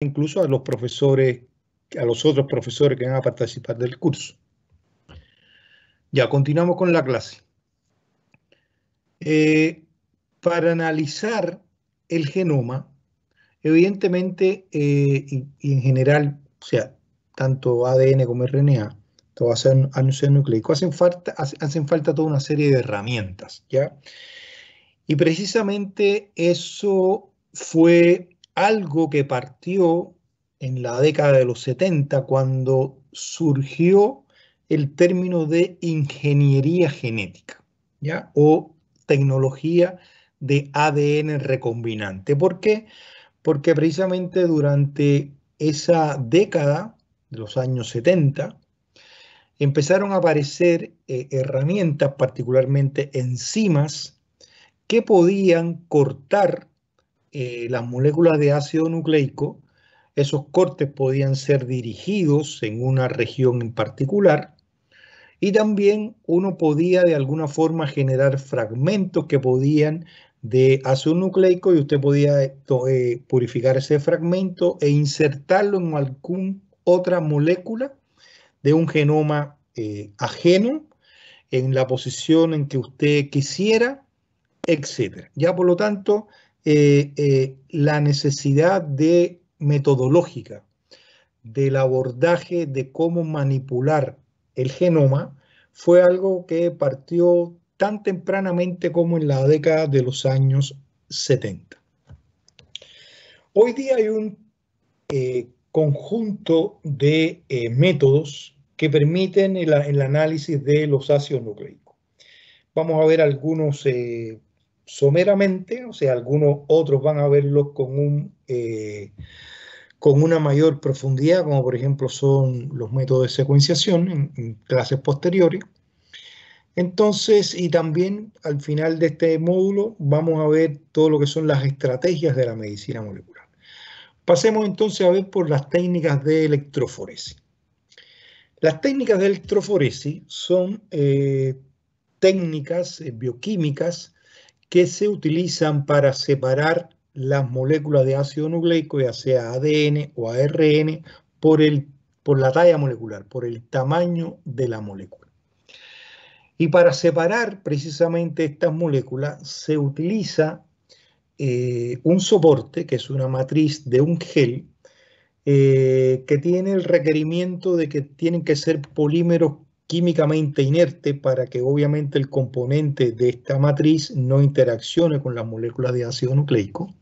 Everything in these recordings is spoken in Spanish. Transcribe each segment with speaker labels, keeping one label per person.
Speaker 1: incluso a los profesores, a los otros profesores que van a participar del curso. Ya, continuamos con la clase. Para analizar el genoma, evidentemente, y en general, o sea, tanto ADN como RNA, todo ácido nucleico, hacen falta toda una serie de herramientas, ¿ya? Y precisamente eso fue algo que partió en la década de los 70, cuando surgió el término de ingeniería genética, ¿ya? O tecnología de ADN recombinante. ¿Por qué? Porque precisamente durante esa década de los años 70 empezaron a aparecer herramientas, particularmente enzimas, que podían cortar las moléculas de ácido nucleico. Esos cortes podían ser dirigidos en una región en particular y también uno podía de alguna forma generar fragmentos que podían de ácido nucleico y usted podía purificar ese fragmento e insertarlo en alguna otra molécula de un genoma ajeno en la posición en que usted quisiera, etcétera. Ya por lo tanto, la necesidad de metodológica del abordaje de cómo manipular el genoma fue algo que partió tan tempranamente como en la década de los años 70. Hoy día hay un conjunto de métodos que permiten el análisis de los ácidos nucleicos. Vamos a ver algunos someramente, o sea, algunos otros van a verlos con una mayor profundidad, como por ejemplo son los métodos de secuenciación en clases posteriores. Entonces, y también al final de este módulo vamos a ver todo lo que son las estrategias de la medicina molecular. Pasemos entonces a ver por las técnicas de electroforesis. Las técnicas de electroforesis son técnicas bioquímicas que se utilizan para separar las moléculas de ácido nucleico, ya sea ADN o ARN, por la talla molecular, por el tamaño de la molécula. Y para separar precisamente estas moléculas se utiliza un soporte, que es una matriz de un gel, que tiene el requerimiento de que tienen que ser polímeros químicamente inertes para que obviamente el componente de esta matriz no interaccione con las moléculas de ácido nucleico,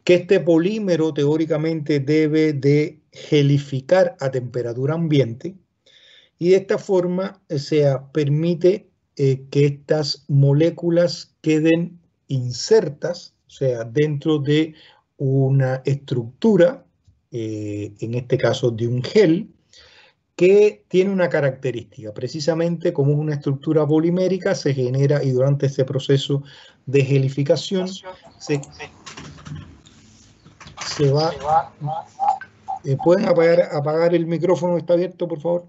Speaker 1: que este polímero teóricamente debe de gelificar a temperatura ambiente y de esta forma permite que estas moléculas queden insertas, o sea, dentro de una estructura, en este caso de un gel, que tiene una característica. Precisamente como es una estructura polimérica, se genera y durante este proceso de gelificación se va... ¿Pueden apagar el micrófono que está abierto, por favor?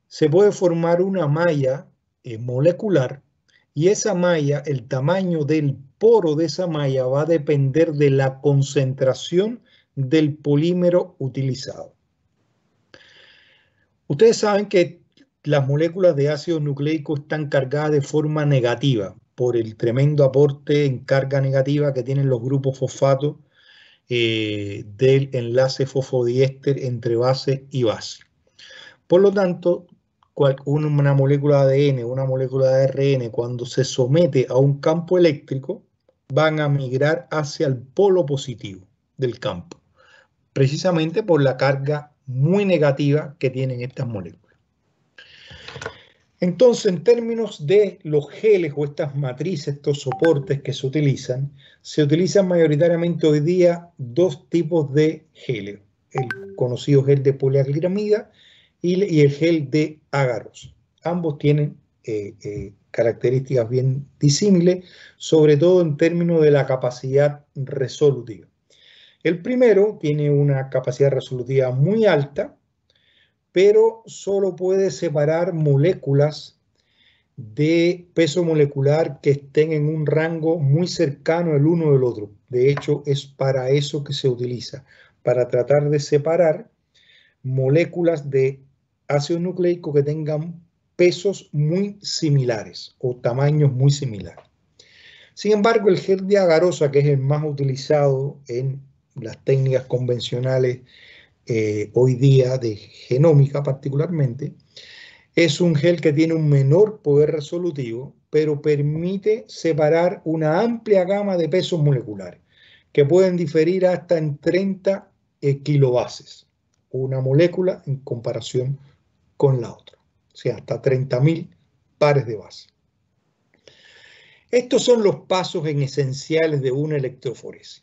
Speaker 1: Se puede formar una malla molecular y esa malla, el tamaño del poro de esa malla va a depender de la concentración del polímero utilizado. Ustedes saben que las moléculas de ácido nucleico están cargadas de forma negativa por el tremendo aporte en carga negativa que tienen los grupos fosfato del enlace fosfodiéster entre base y base. Por lo tanto, una molécula de ADN, una molécula de ARN, cuando se somete a un campo eléctrico, van a migrar hacia el polo positivo del campo, precisamente por la carga muy negativa que tienen estas moléculas. Entonces, en términos de los geles o estas matrices, estos soportes que se utilizan mayoritariamente hoy día dos tipos de geles: el conocido gel de poliacrilamida y el gel de ágaros. Ambos tienen características bien disímiles, sobre todo en términos de la capacidad resolutiva. El primero tiene una capacidad resolutiva muy alta, pero solo puede separar moléculas de peso molecular que estén en un rango muy cercano el uno del otro. De hecho, es para eso que se utiliza, para tratar de separar moléculas de ácido nucleico que tengan pesos muy similares o tamaños muy similares. Sin embargo, el gel de agarosa, que es el más utilizado en las técnicas convencionales hoy día de genómica particularmente, es un gel que tiene un menor poder resolutivo, pero permite separar una amplia gama de pesos moleculares, que pueden diferir hasta en 30 kilobases, una molécula en comparación con la otra, o sea, hasta 30.000 pares de base. Estos son los pasos en esenciales de una electroforesis.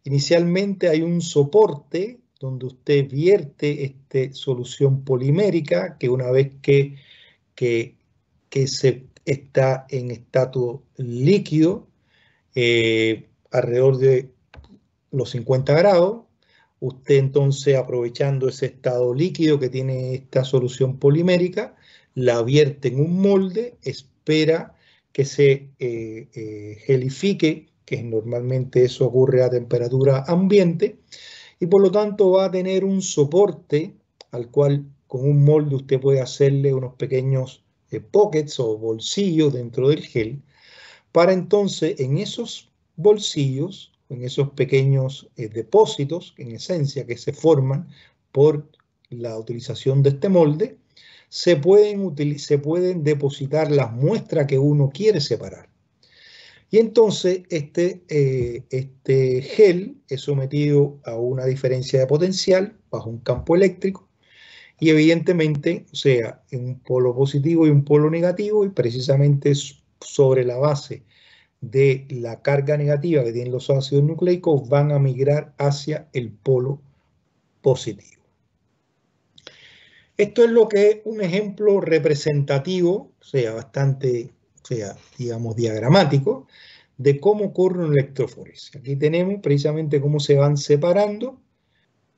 Speaker 1: Inicialmente hay un soporte donde usted vierte esta solución polimérica que una vez que se está en estado líquido, alrededor de los 50 grados, usted entonces aprovechando ese estado líquido que tiene esta solución polimérica, la vierte en un molde, espera que se gelifique, que normalmente eso ocurre a temperatura ambiente, y por lo tanto va a tener un soporte al cual con un molde usted puede hacerle unos pequeños pockets o bolsillos dentro del gel, para entonces en esos bolsillos, en esos pequeños depósitos, en esencia, que se forman por la utilización de este molde, se pueden depositar las muestras que uno quiere separar. Y entonces este gel es sometido a una diferencia de potencial bajo un campo eléctrico y evidentemente, o sea, en un polo positivo y un polo negativo, y precisamente sobre la base de la carga negativa que tienen los ácidos nucleicos van a migrar hacia el polo positivo. Esto es lo que es un ejemplo representativo, o sea, bastante, o sea, digamos, diagramático, de cómo ocurre una electroforesis. Aquí tenemos precisamente cómo se van separando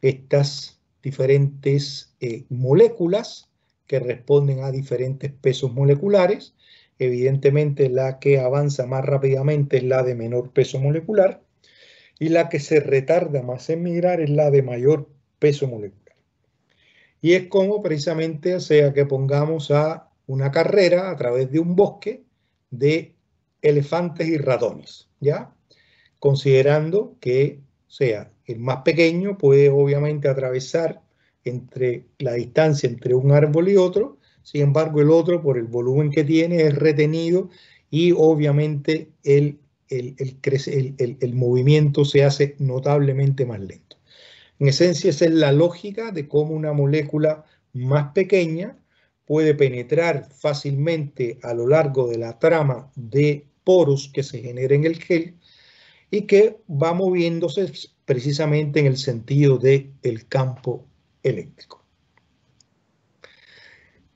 Speaker 1: estas diferentes moléculas que responden a diferentes pesos moleculares. Evidentemente la que avanza más rápidamente es la de menor peso molecular y la que se retarda más en migrar es la de mayor peso molecular. Y es como precisamente, o sea, que pongamos a una carrera a través de un bosque de elefantes y ratones, ¿ya? Considerando que, o sea, el más pequeño puede obviamente atravesar entre la distancia entre un árbol y otro, sin embargo el otro por el volumen que tiene es retenido y obviamente el movimiento se hace notablemente más lento. En esencia esa es la lógica de cómo una molécula más pequeña puede penetrar fácilmente a lo largo de la trama de poros que se genera en el gel y que va moviéndose precisamente en el sentido del campo eléctrico.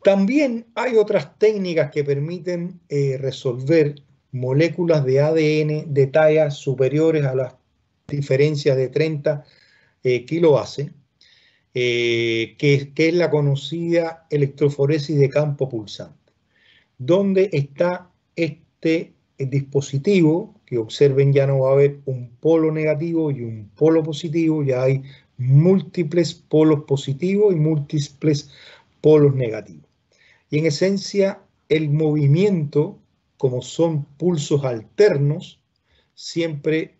Speaker 1: También hay otras técnicas que permiten resolver moléculas de ADN de tallas superiores a las diferencias de 30 kilobase, que es la conocida electroforesis de campo pulsante, donde está este dispositivo, que observen ya no va a haber un polo negativo y un polo positivo, ya hay múltiples polos positivos y múltiples polos negativos. Y en esencia el movimiento, como son pulsos alternos, siempre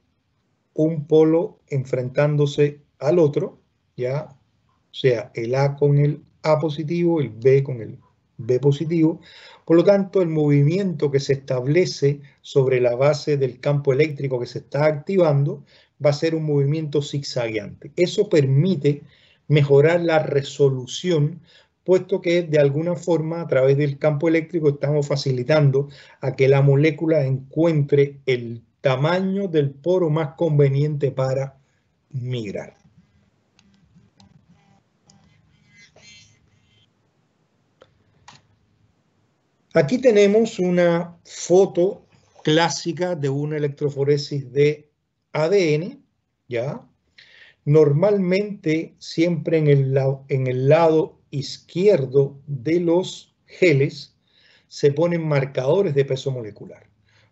Speaker 1: un polo enfrentándose al otro, ya, o sea, el A con el A positivo, el B con el B positivo. Por lo tanto, el movimiento que se establece sobre la base del campo eléctrico que se está activando va a ser un movimiento zigzagueante. Eso permite mejorar la resolución, puesto que de alguna forma a través del campo eléctrico estamos facilitando a que la molécula encuentre el tamaño del poro más conveniente para migrar. Aquí tenemos una foto clásica de una electroforesis de ADN, ¿ya? Normalmente siempre en el lado izquierdo de los geles se ponen marcadores de peso molecular.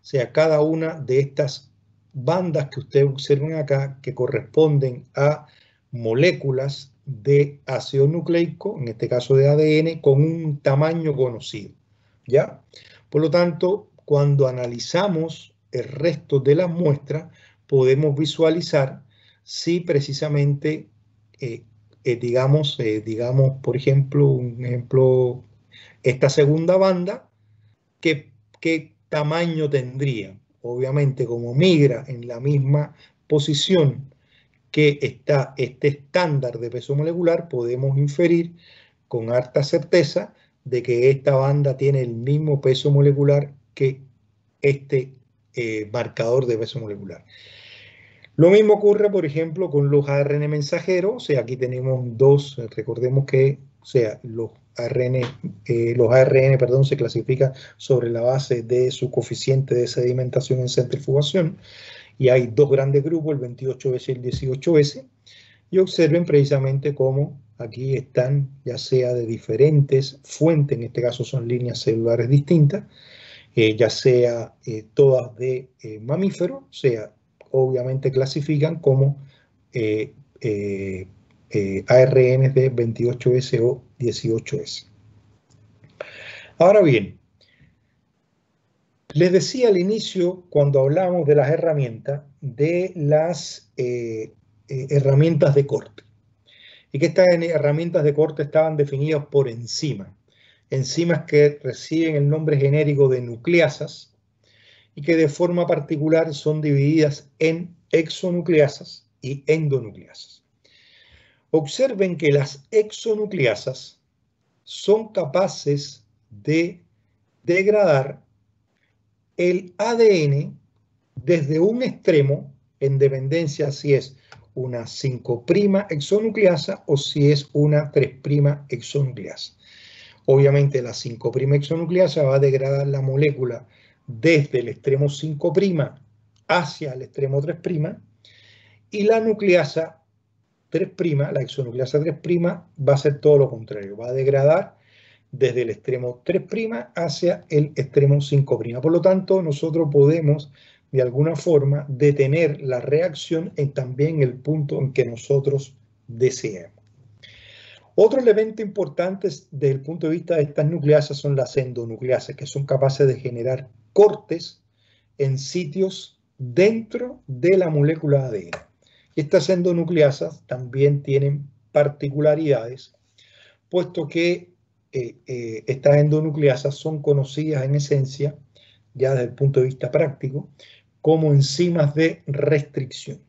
Speaker 1: O sea, cada una de estas bandas que ustedes observan acá, que corresponden a moléculas de ácido nucleico, en este caso de ADN, con un tamaño conocido, ¿ya? Por lo tanto, cuando analizamos el resto de las muestras, podemos visualizar si precisamente, digamos, por ejemplo, esta segunda banda, ¿qué tamaño tendría? Obviamente, como migra en la misma posición que está este estándar de peso molecular, podemos inferir con harta certeza de que esta banda tiene el mismo peso molecular que este marcador de peso molecular. Lo mismo ocurre, por ejemplo, con los ARN mensajeros. O sea, aquí tenemos dos, recordemos que, o sea, los ARN, perdón, se clasifican sobre la base de su coeficiente de sedimentación en centrifugación. Y hay dos grandes grupos, el 28S y el 18S. Y observen precisamente cómo aquí están, ya sea de diferentes fuentes, en este caso son líneas celulares distintas, ya sea todas de mamíferos, o sea, obviamente clasifican como ARN de 28S o 18S. Ahora bien, les decía al inicio, cuando hablamos de las herramientas, de las herramientas de corte, y que estas herramientas de corte estaban definidas por enzimas que reciben el nombre genérico de nucleasas, y que de forma particular son divididas en exonucleasas y endonucleasas. Observen que las exonucleasas son capaces de degradar el ADN desde un extremo, en dependencia si es una 5' exonucleasa o si es una 3' exonucleasa. Obviamente la 5' exonucleasa va a degradar la molécula desde el extremo 5' hacia el extremo 3', y la nucleasa 3', la exonucleasa 3', va a hacer todo lo contrario, va a degradar desde el extremo 3' hacia el extremo 5'. Por lo tanto, nosotros podemos de alguna forma detener la reacción en también el punto en que nosotros deseemos. Otro elemento importante desde el punto de vista de estas nucleasas son las endonucleasas, que son capaces de generar cortes en sitios dentro de la molécula ADN. Estas endonucleasas también tienen particularidades, puesto que estas endonucleasas son conocidas en esencia, ya desde el punto de vista práctico, como enzimas de restricción.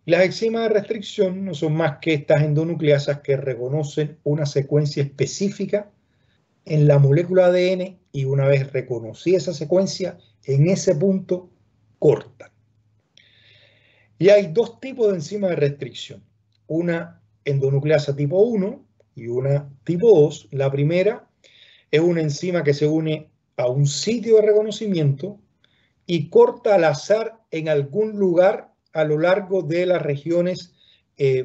Speaker 1: Las enzimas de restricción no son más que estas endonucleasas que reconocen una secuencia específica en la molécula ADN y una vez reconocida esa secuencia, en ese punto cortan. Y hay dos tipos de enzimas de restricción. Una endonucleasa tipo 1 y una tipo 2. La primera es una enzima que se une a un sitio de reconocimiento y corta al azar en algún lugar a lo largo de las regiones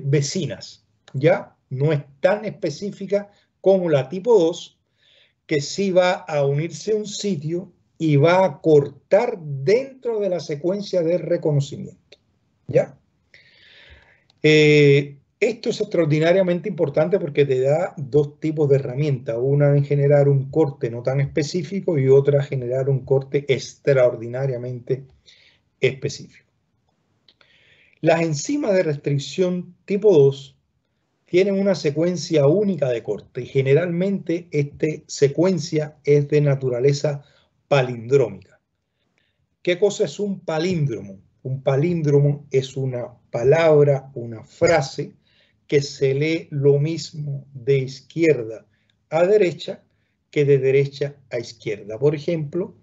Speaker 1: vecinas. Ya no es tan específica como la tipo 2, que sí va a unirse a un sitio y va a cortar dentro de la secuencia de reconocimiento. ¿Ya? Esto es extraordinariamente importante porque te da dos tipos de herramientas, una en generar un corte no tan específico y otra generar un corte extraordinariamente específico. Las enzimas de restricción tipo 2 tienen una secuencia única de corte y generalmente esta secuencia es de naturaleza palindrómica. ¿Qué cosa es un palíndromo? Un palíndromo es una palabra, una frase que se lee lo mismo de izquierda a derecha que de derecha a izquierda. Por ejemplo,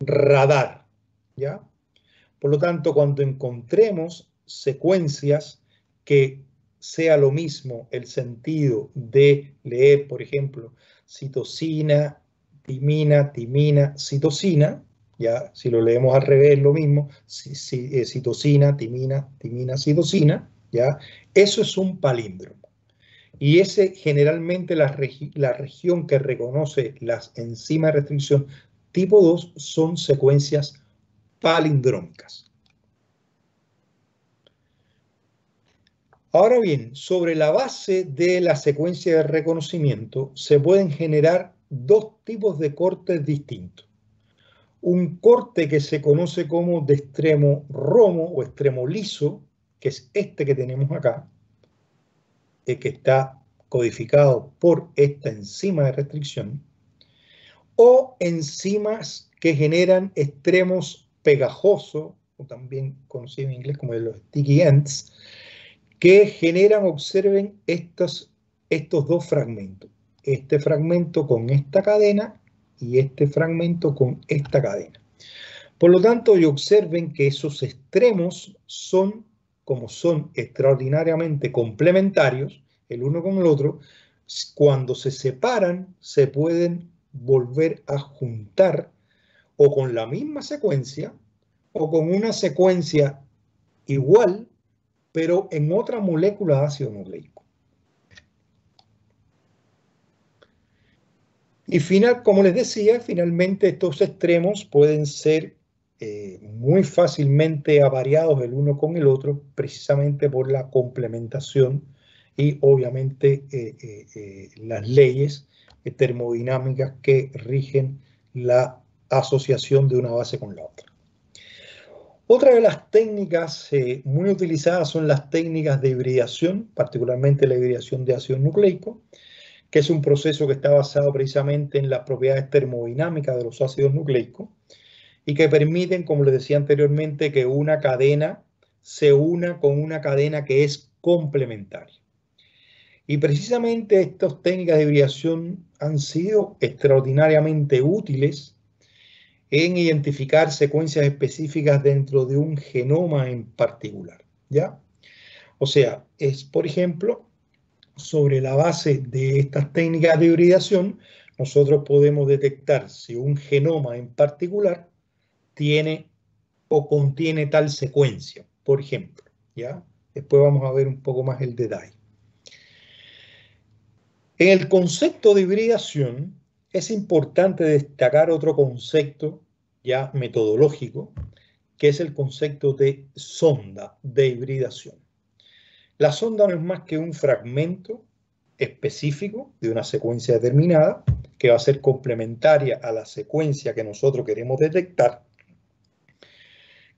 Speaker 1: radar, ¿ya? Por lo tanto, cuando encontremos secuencias que sea lo mismo el sentido de leer, por ejemplo, citosina, timina, citosina, ya si lo leemos al revés lo mismo, citosina, timina, citosina, ya eso es un palíndromo. Y ese generalmente la región que reconoce las enzimas de restricción tipo 2 son secuencias palindrómicas. Ahora bien, sobre la base de la secuencia de reconocimiento se pueden generar dos tipos de cortes distintos. Un corte que se conoce como de extremo romo o extremo liso, que es este que tenemos acá, que está codificado por esta enzima de restricción, o enzimas que generan extremos pegajosos, o también conocido en inglés como los sticky ends, que generan, observen, estos dos fragmentos. Este fragmento con esta cadena y este fragmento con esta cadena. Por lo tanto, y observen que esos extremos son, como son extraordinariamente complementarios, el uno con el otro, cuando se separan, se pueden volver a juntar o con la misma secuencia o con una secuencia igual, pero en otra molécula de ácido nucleico. Y como les decía, finalmente estos extremos pueden ser muy fácilmente avariados el uno con el otro, precisamente por la complementación y obviamente las leyes termodinámicas que rigen la asociación de una base con la otra. Otra de las técnicas muy utilizadas son las técnicas de hibridación, particularmente la hibridación de ácido nucleico, que es un proceso que está basado precisamente en las propiedades termodinámicas de los ácidos nucleicos y que permiten, como les decía anteriormente, que una cadena se una con una cadena que es complementaria. Y precisamente estas técnicas de hibridación han sido extraordinariamente útiles en identificar secuencias específicas dentro de un genoma en particular, ¿ya? O sea, es, por ejemplo, sobre la base de estas técnicas de hibridación, nosotros podemos detectar si un genoma en particular tiene o contiene tal secuencia, por ejemplo, ¿ya? Después vamos a ver un poco más el detalle. En el concepto de hibridación es importante destacar otro concepto ya metodológico, que es el concepto de sonda de hibridación. La sonda no es más que un fragmento específico de una secuencia determinada que va a ser complementaria a la secuencia que nosotros queremos detectar,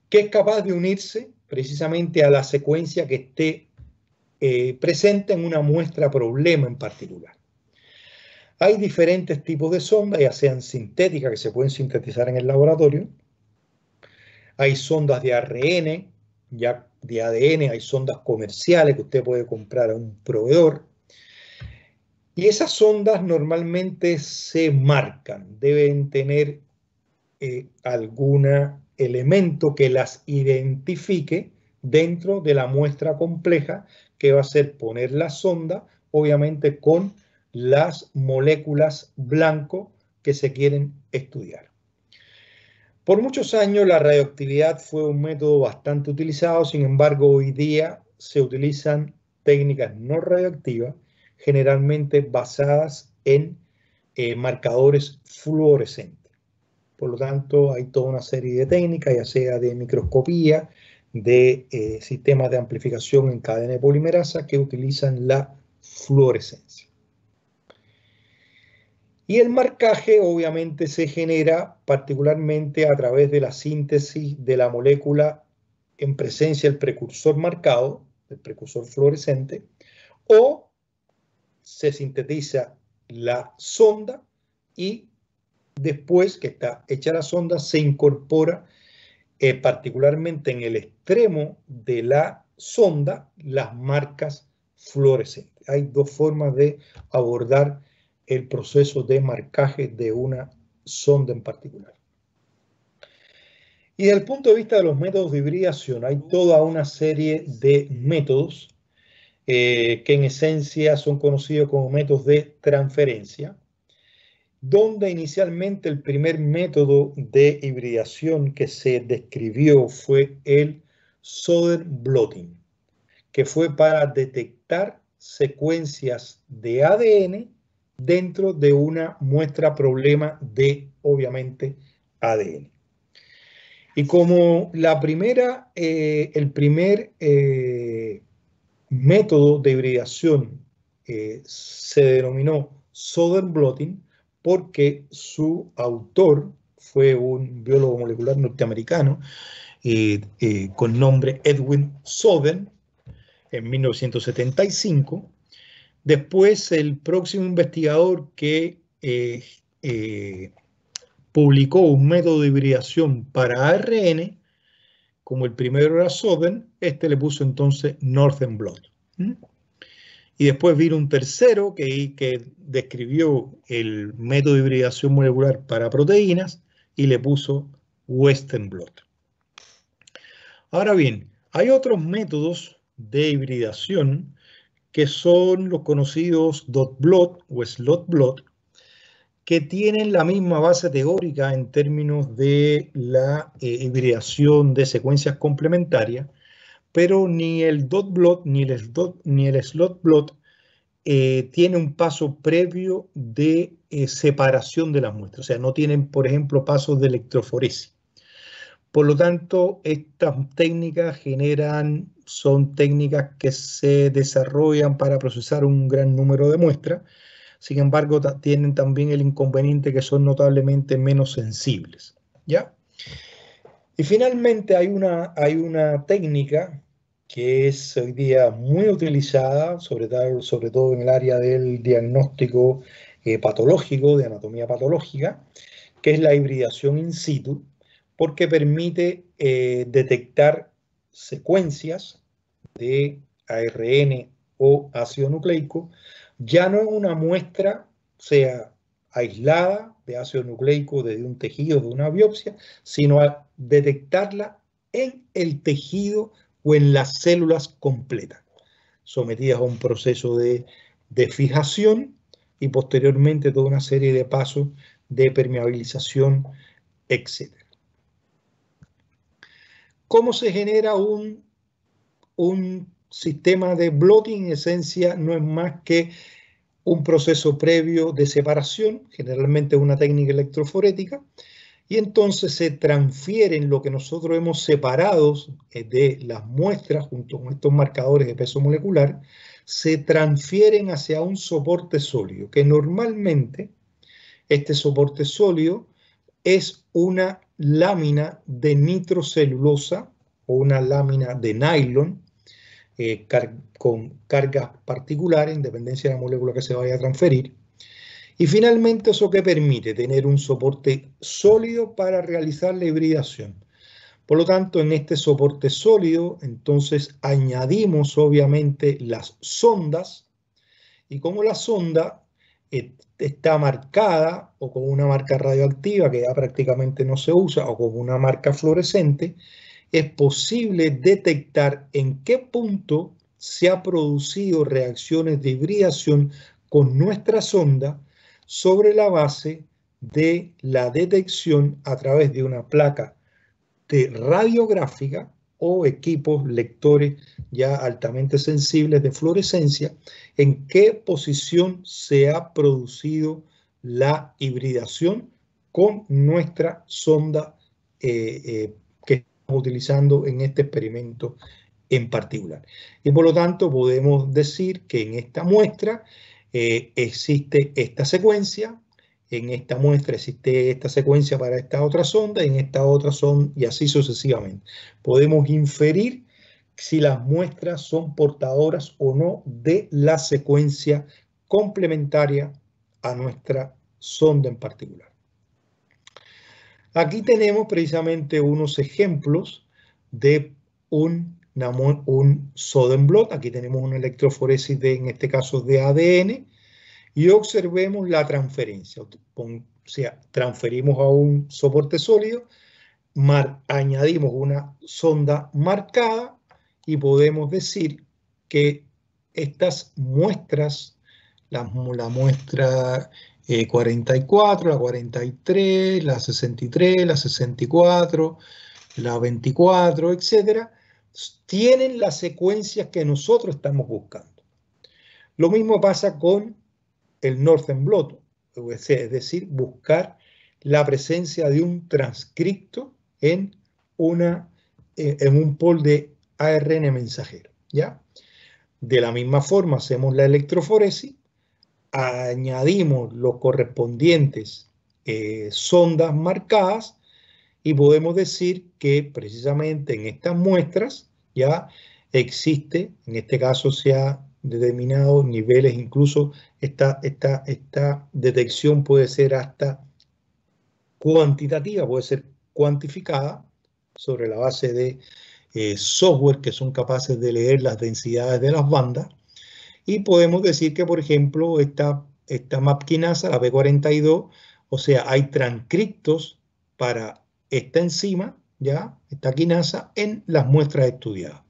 Speaker 1: que es capaz de unirse precisamente a la secuencia que esté presente en una muestra problema en particular. Hay diferentes tipos de sondas, ya sean sintéticas, que se pueden sintetizar en el laboratorio. Hay sondas de ARN, ya de ADN, hay sondas comerciales que usted puede comprar a un proveedor. Y esas sondas normalmente se marcan, deben tener algún elemento que las identifique dentro de la muestra compleja que va a ser poner la sonda, obviamente con las moléculas blanco que se quieren estudiar. Por muchos años la radioactividad fue un método bastante utilizado, sin embargo hoy día se utilizan técnicas no radioactivas, generalmente basadas en marcadores fluorescentes. Por lo tanto, hay toda una serie de técnicas, ya sea de microscopía, de sistemas de amplificación en cadena de polimerasa que utilizan la fluorescencia. Y el marcaje obviamente se genera particularmente a través de la síntesis de la molécula en presencia del precursor marcado, del precursor fluorescente, o se sintetiza la sonda y después que está hecha la sonda se incorpora particularmente en el extremo de la sonda las marcas fluorescentes. Hay dos formas de abordar el proceso de marcaje de una sonda en particular. Y desde el punto de vista de los métodos de hibridación, hay toda una serie de métodos que en esencia son conocidos como métodos de transferencia, donde inicialmente el primer método de hibridación que se describió fue el Söderblotting, que fue para detectar secuencias de ADN dentro de una muestra problema de, obviamente, ADN. Y como el primer método de hibridación se denominó Southern Blotting porque su autor fue un biólogo molecular norteamericano con nombre Edwin Southern en 1975. Después, el próximo investigador que publicó un método de hibridación para ARN, como el primero era Southern, le puso entonces Northern Blot. Y después vino un tercero que describió el método de hibridación molecular para proteínas y le puso Western Blot. Ahora bien, hay otros métodos de hibridación que son los conocidos dot blot o slot blot, que tienen la misma base teórica en términos de la hibridación de secuencias complementarias, pero ni el dot blot ni el slot blot tiene un paso previo de separación de las muestras. O sea, no tienen, por ejemplo, pasos de electroforesis. Por lo tanto, estas técnicas son técnicas que se desarrollan para procesar un gran número de muestras. Sin embargo, tienen también el inconveniente que son notablemente menos sensibles, ¿ya? Y finalmente hay una técnica que es hoy día muy utilizada, sobre todo en el área del diagnóstico patológico, de anatomía patológica, que es la hibridación in situ, porque permite detectar secuencias de ARN o ácido nucleico, ya no en una muestra, sea aislada de ácido nucleico desde un tejido, de una biopsia, sino a detectarla en el tejido o en las células completas, sometidas a un proceso de fijación y posteriormente toda una serie de pasos de permeabilización, etc. ¿Cómo se genera un sistema de blotting? En esencia no es más que un proceso previo de separación, generalmente una técnica electroforética, y entonces se transfieren lo que nosotros hemos separado de las muestras junto con estos marcadores de peso molecular, se transfieren hacia un soporte sólido, que normalmente este soporte sólido es una lámina de nitrocelulosa o una lámina de nylon con cargas particulares en dependencia de la molécula que se vaya a transferir. Y finalmente, ¿eso qué permite? Tener un soporte sólido para realizar la hibridación. Por lo tanto, en este soporte sólido, entonces añadimos obviamente las sondas, y como la sonda está marcada o con una marca radioactiva que ya prácticamente no se usa o con una marca fluorescente, es posible detectar en qué punto se han producido reacciones de hibridación con nuestra sonda sobre la base de la detección a través de una placa radiográfica o equipos lectores ya altamente sensibles de fluorescencia, en qué posición se ha producido la hibridación con nuestra sonda que estamos utilizando en este experimento en particular. Y por lo tanto podemos decir que en esta muestra existe esta secuencia, en esta muestra existe esta secuencia para esta otra sonda, en esta otra sonda y así sucesivamente. Podemos inferir si las muestras son portadoras o no de la secuencia complementaria a nuestra sonda en particular. Aquí tenemos precisamente unos ejemplos de un Southern blot. Aquí tenemos una electroforesis en este caso de ADN, y observemos la transferencia. O sea, transferimos a un soporte sólido, añadimos una sonda marcada y podemos decir que estas muestras, la muestra 44, la 43, la 63, la 64, la 24, etcétera, tienen las secuencias que nosotros estamos buscando. Lo mismo pasa con el Northern blot, es decir, buscar la presencia de un transcripto en un pol de ARN mensajero, ¿ya? De la misma forma hacemos la electroforesis, añadimos los correspondientes sondas marcadas y podemos decir que precisamente en estas muestras ya existe, en este caso se ha determinado niveles, incluso esta detección puede ser hasta cuantitativa, puede ser cuantificada sobre la base de software que son capaces de leer las densidades de las bandas. Y podemos decir que, por ejemplo, esta MAP quinasa, la P42, o sea, hay transcriptos para esta enzima, ya, esta quinasa, en las muestras estudiadas.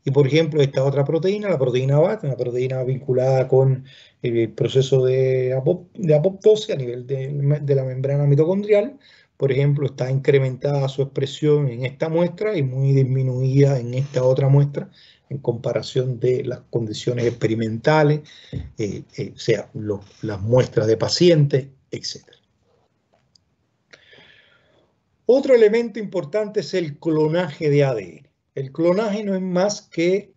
Speaker 1: Y, por ejemplo, esta otra proteína, la proteína BAT, una proteína vinculada con el proceso de apoptosis a nivel de la membrana mitocondrial, por ejemplo, está incrementada su expresión en esta muestra y muy disminuida en esta otra muestra en comparación de las condiciones experimentales, o sea, las muestras de pacientes, etc. Otro elemento importante es el clonaje de ADN. El clonaje no es más que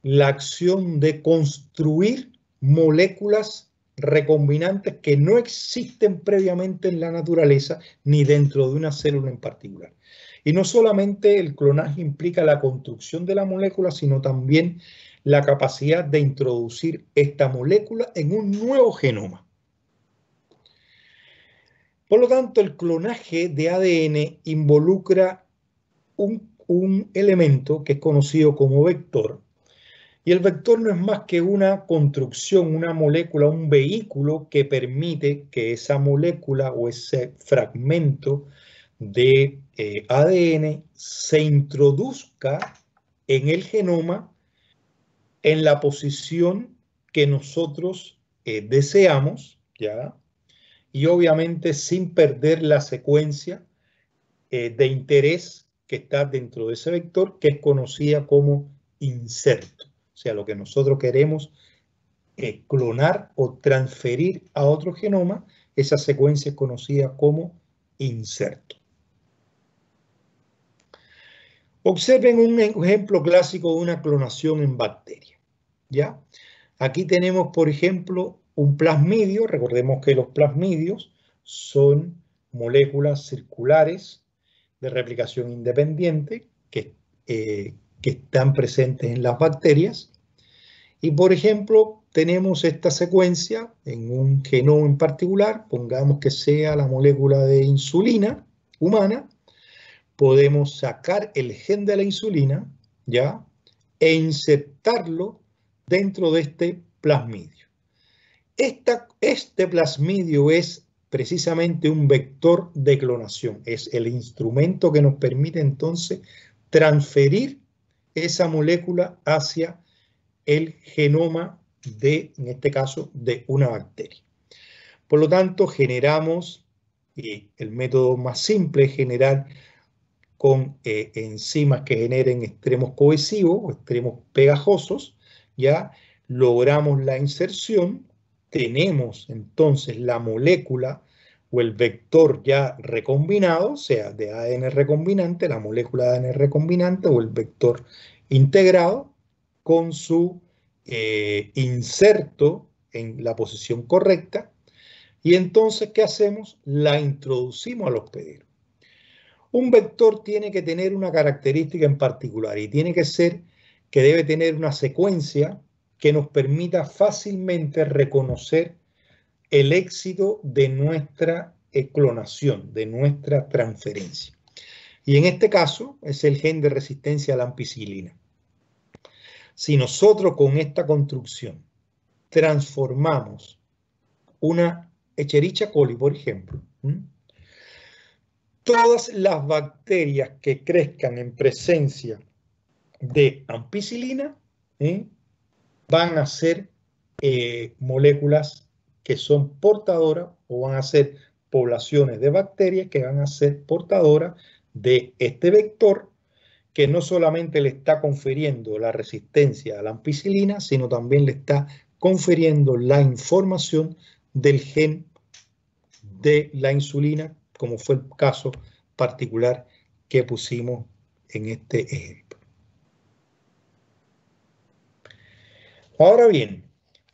Speaker 1: la acción de construir moléculas recombinantes que no existen previamente en la naturaleza ni dentro de una célula en particular. Y no solamente el clonaje implica la construcción de la molécula, sino también la capacidad de introducir esta molécula en un nuevo genoma. Por lo tanto, el clonaje de ADN involucra un elemento que es conocido como vector, y el vector no es más que una construcción, una molécula, un vehículo que permite que esa molécula o ese fragmento de ADN se introduzca en el genoma en la posición que nosotros deseamos, ¿ya? Y obviamente sin perder la secuencia de interés que está dentro de ese vector, que es conocida como inserto. O sea, lo que nosotros queremos clonar o transferir a otro genoma, esa secuencia es conocida como inserto. Observen un ejemplo clásico de una clonación en bacterias, ¿ya? Aquí tenemos, por ejemplo, un plasmidio. Recordemos que los plasmidios son moléculas circulares de replicación independiente que están presentes en las bacterias. Y, por ejemplo, tenemos esta secuencia en un genoma en particular, pongamos que sea la molécula de insulina humana. Podemos sacar el gen de la insulina, ¿ya? E insertarlo dentro de este plasmidio. Este plasmidio es precisamente un vector de clonación. Es el instrumento que nos permite entonces transferir esa molécula hacia el genoma en este caso, de una bacteria. Por lo tanto, generamos, y el método más simple es generar con enzimas que generen extremos cohesivos o extremos pegajosos, ya logramos la inserción, tenemos entonces la molécula o el vector ya recombinado, o sea, de ADN recombinante, la molécula de ADN recombinante o el vector integrado con su inserto en la posición correcta. Y entonces, ¿qué hacemos? La introducimos al hospedero. Un vector tiene que tener una característica en particular y tiene que ser que debe tener una secuencia que nos permita fácilmente reconocer el éxito de nuestra clonación, de nuestra transferencia. Y en este caso es el gen de resistencia a la ampicilina. Si nosotros con esta construcción transformamos una Escherichia coli, por ejemplo, todas las bacterias que crezcan en presencia de ampicilina van a ser moléculas que son portadoras o van a ser poblaciones de bacterias que van a ser portadoras de este vector que no solamente le está confiriendo la resistencia a la ampicilina, sino también le está confiriendo la información del gen de la insulina, como fue el caso particular que pusimos en este ejemplo. Ahora bien,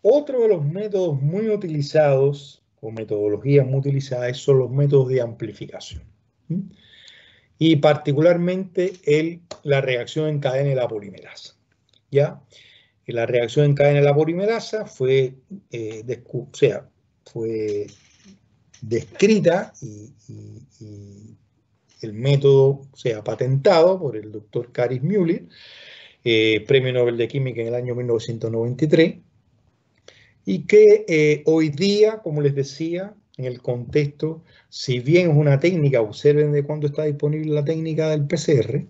Speaker 1: otro de los métodos muy utilizados, o metodologías muy utilizadas, son los métodos de amplificación. Y particularmente la reacción en cadena de la polimerasa. ¿Ya? La reacción en cadena de la polimerasa fue descrita y el método patentado por el doctor Karis Müller, Premio Nobel de Química en el año 1993, y que hoy día, como les decía, en el contexto, si bien es una técnica, observen de cuándo está disponible la técnica del PCR,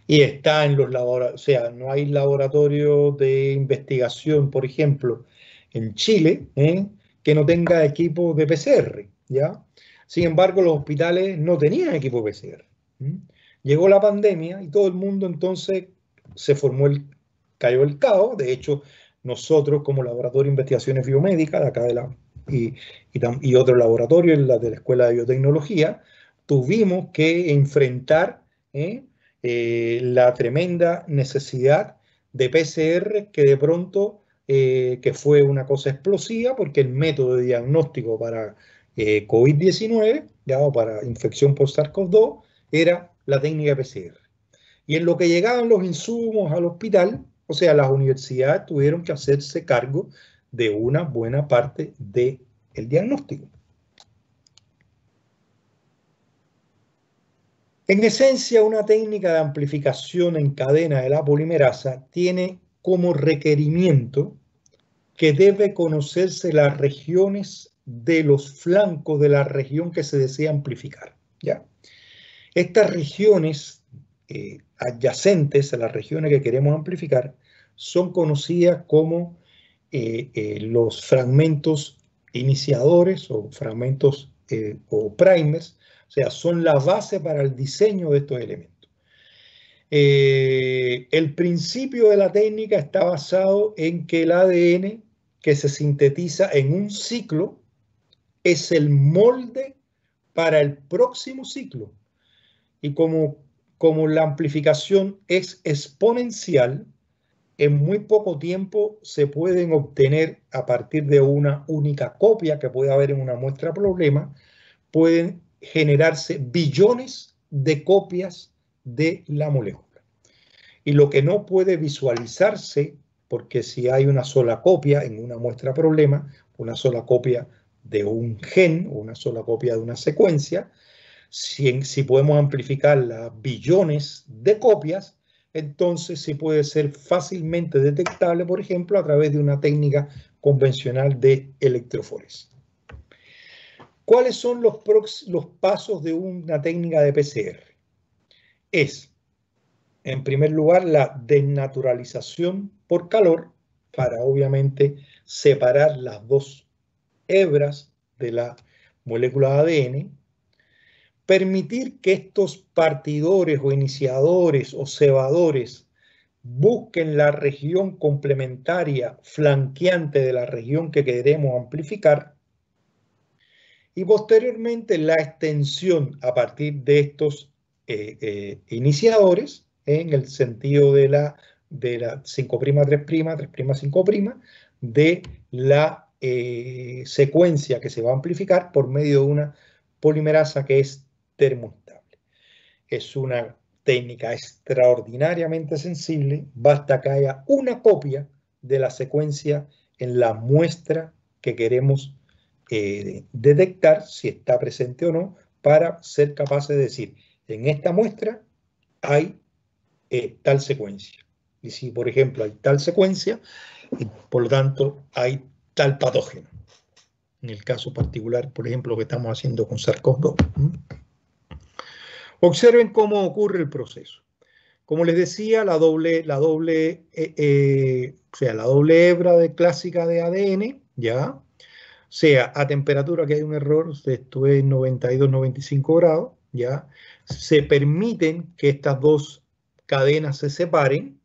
Speaker 1: y está en los laboratorios, no hay laboratorio de investigación, por ejemplo, en Chile, que no tenga equipo de PCR, ¿ya? Sin embargo, los hospitales no tenían equipo PCR. Llegó la pandemia y todo el mundo entonces cayó el caos. De hecho, nosotros como laboratorio de investigaciones biomédicas, de acá y otros laboratorios, de la Escuela de Biotecnología, tuvimos que enfrentar la tremenda necesidad de PCR que de pronto que fue una cosa explosiva porque el método de diagnóstico para COVID-19 o para infección por SARS-CoV-2 era la técnica PCR. Y en lo que llegaban los insumos al hospital, las universidades tuvieron que hacerse cargo de una buena parte del diagnóstico. En esencia, una técnica de amplificación en cadena de la polimerasa tiene como requerimiento que debe conocerse las regiones de los flancos de la región que se desea amplificar, ¿ya? Estas regiones adyacentes a las regiones que queremos amplificar son conocidas como los fragmentos iniciadores o fragmentos o primers, son la base para el diseño de estos elementos. El principio de la técnica está basado en que el ADN que se sintetiza en un ciclo es el molde para el próximo ciclo. Y como la amplificación es exponencial, en muy poco tiempo se pueden obtener a partir de una única copia que puede haber en una muestra problema, pueden generarse billones de copias de la molécula. Y lo que no puede visualizarse, porque si hay una sola copia en una muestra problema, una sola copia de un gen o una sola copia de una secuencia, si podemos amplificarla billones de copias, entonces sí puede ser fácilmente detectable, por ejemplo, a través de una técnica convencional de electroforesis. ¿Cuáles son los pasos de una técnica de PCR? Es, en primer lugar, la desnaturalización por calor para, obviamente, separar las dos hebras de la molécula de ADN, permitir que estos partidores o iniciadores o cebadores busquen la región complementaria flanqueante de la región que queremos amplificar, y posteriormente la extensión a partir de estos iniciadores en el sentido de la 5', 3', 3', 5', de la secuencia que se va a amplificar por medio de una polimerasa que es termoestable. Es una técnica extraordinariamente sensible, basta que haya una copia de la secuencia en la muestra que queremos detectar si está presente o no, para ser capaces de decir, en esta muestra hay tal secuencia. Y si, por ejemplo, hay tal secuencia, por lo tanto, hay tal patógeno. En el caso particular, por ejemplo, lo que estamos haciendo con SARS-CoV-2. Observen cómo ocurre el proceso. Como les decía, la doble hebra clásica de ADN, ¿ya? A temperatura que hay un error, esto es 92-95 grados, ¿ya? Se permiten que estas dos cadenas se separen,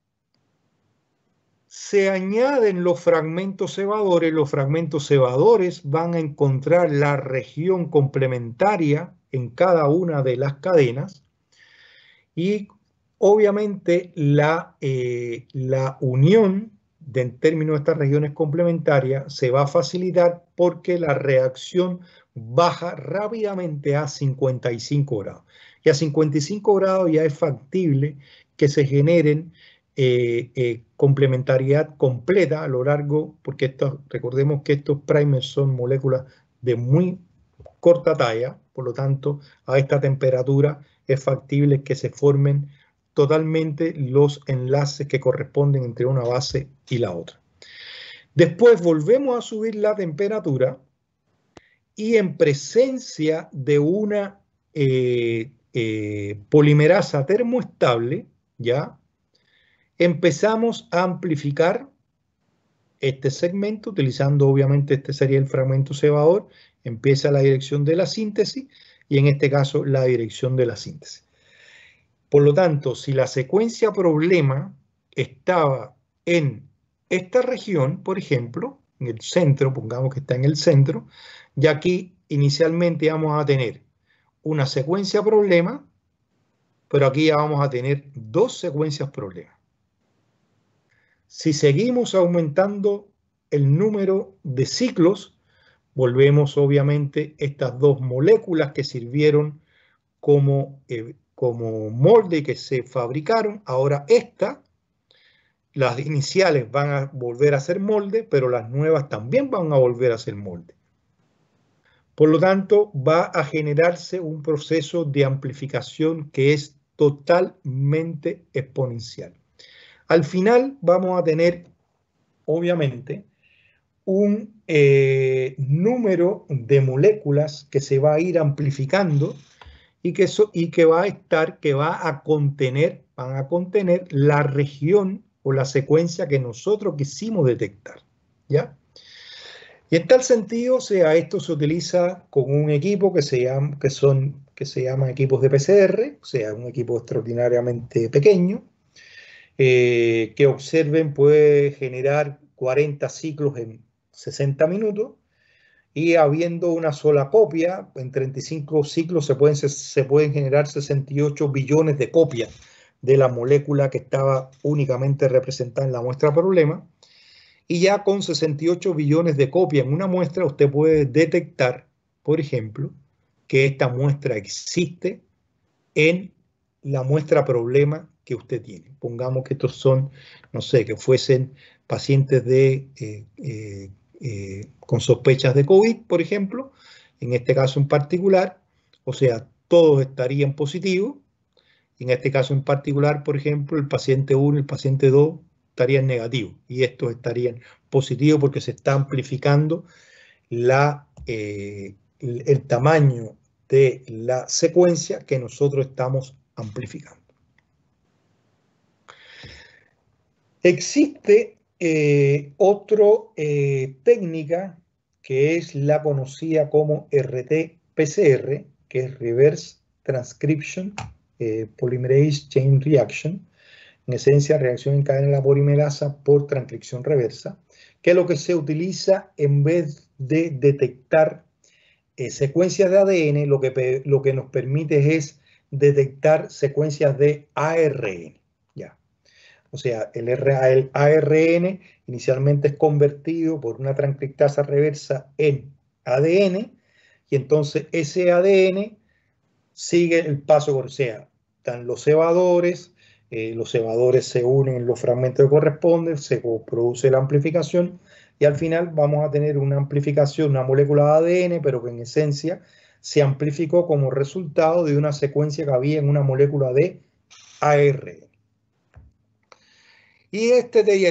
Speaker 1: se añaden los fragmentos cebadores van a encontrar la región complementaria en cada una de las cadenas y obviamente la unión en términos de estas regiones complementarias se va a facilitar porque la reacción baja rápidamente a 55 grados. Y a 55 grados ya es factible que se generen complementariedad completa a lo largo, porque recordemos que estos primers son moléculas de muy corta talla, por lo tanto, a esta temperatura es factible que se formen totalmente los enlaces que corresponden entre una base y la otra. Después volvemos a subir la temperatura y en presencia de una polimerasa termoestable, ¿ya? Empezamos a amplificar este segmento, utilizando obviamente este sería el fragmento cebador, empieza la dirección de la síntesis y en este caso la dirección de la síntesis. Por lo tanto, si la secuencia problema estaba en esta región, por ejemplo, en el centro, pongamos que está en el centro, y aquí inicialmente vamos a tener una secuencia problema, pero aquí ya vamos a tener dos secuencias problema. Si seguimos aumentando el número de ciclos, volvemos obviamente estas dos moléculas que sirvieron como molde que se fabricaron. Ahora las iniciales van a volver a ser molde, pero las nuevas también van a volver a ser molde. Por lo tanto, va a generarse un proceso de amplificación que es totalmente exponencial. Al final vamos a tener, obviamente, un número de moléculas que se va a ir amplificando y que va a contener, van a contener la región o la secuencia que nosotros quisimos detectar, ¿ya? Y en tal sentido, o sea, esto se utiliza con un equipo que se llama equipos de PCR, o sea, un equipo extraordinariamente pequeño, que observen puede generar 40 ciclos en 60 minutos y habiendo una sola copia, en 35 ciclos se pueden generar 68 billones de copias de la molécula que estaba únicamente representada en la muestra problema. Y ya con 68 billones de copias en una muestra, usted puede detectar, por ejemplo, que esta muestra existe en la muestra problema que usted tiene. Pongamos que estos son, no sé, que fuesen pacientes con sospechas de COVID, por ejemplo, en este caso en particular, o sea, todos estarían positivos. En este caso en particular, por ejemplo, el paciente 1 y el paciente 2 estarían negativos y estos estarían positivos porque se está amplificando el tamaño de la secuencia que nosotros estamos amplificando. Existe otra técnica que es la conocida como RT-PCR, que es Reverse Transcription Polymerase Chain Reaction, en esencia reacción en cadena de la polimerasa por transcripción reversa, que es lo que se utiliza en vez de detectar secuencias de ADN, lo que nos permite es detectar secuencias de ARN. ¿Ya? O sea, el ARN inicialmente es convertido por una transcriptasa reversa en ADN y entonces ese ADN sigue el paso, o sea, están los cebadores se unen en los fragmentos que corresponden, se produce la amplificación y al final vamos a tener una amplificación, una molécula de ADN, pero que en esencia se amplificó como resultado de una secuencia que había en una molécula de ARN. Y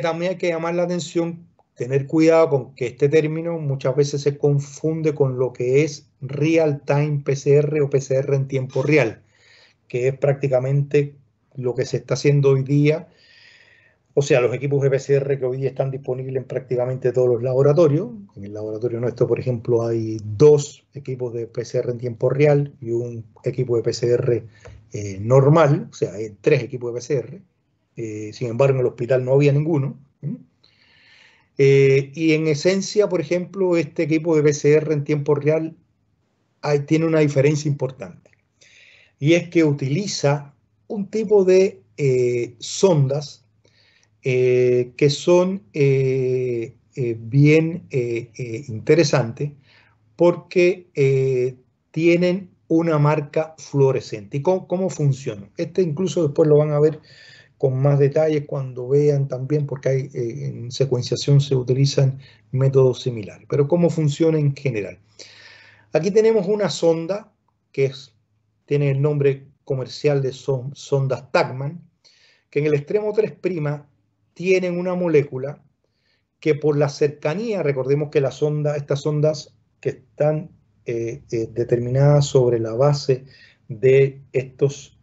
Speaker 1: también hay que llamar la atención, tener cuidado con que este término muchas veces se confunde con lo que es real-time PCR o PCR en tiempo real, que es prácticamente lo que se está haciendo hoy día. O sea, los equipos de PCR que hoy día están disponibles en prácticamente todos los laboratorios. En el laboratorio nuestro, por ejemplo, hay 2 equipos de PCR en tiempo real y un equipo de PCR normal, o sea, hay 3 equipos de PCR. Sin embargo, en el hospital no había ninguno. Y en esencia, por ejemplo, este equipo de PCR en tiempo real tiene una diferencia importante. Y es que utiliza un tipo de sondas que son bien interesantes porque tienen una marca fluorescente. ¿Y cómo funciona? Este incluso después lo van a ver con más detalles cuando vean también, porque hay, en secuenciación se utilizan métodos similares. Pero ¿cómo funciona en general? Aquí tenemos una sonda que tiene el nombre comercial de sondas Tachman, que en el extremo 3' tienen una molécula que por la cercanía, recordemos que estas sondas que están determinadas sobre la base de estos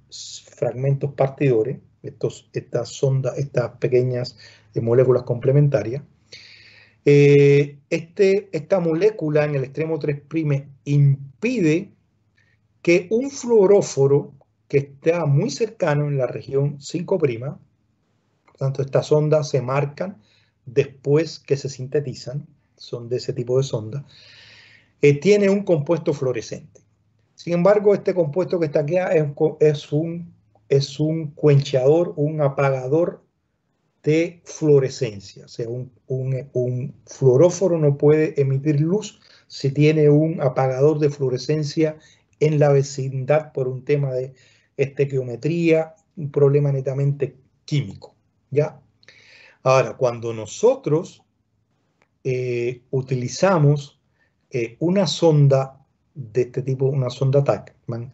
Speaker 1: fragmentos partidores, estas pequeñas moléculas complementarias, esta molécula en el extremo 3' impide que un fluoróforo que está muy cercano en la región 5', por tanto estas ondas se marcan después que se sintetizan, son de ese tipo de sonda, tiene un compuesto fluorescente. Sin embargo, este compuesto que está aquí es un quenchador, un apagador de fluorescencia. O sea, un fluoróforo no puede emitir luz si tiene un apagador de fluorescencia en la vecindad por un tema de estequiometría, un problema netamente químico, ¿ya? Ahora, cuando nosotros utilizamos una sonda de este tipo, una sonda Tachman,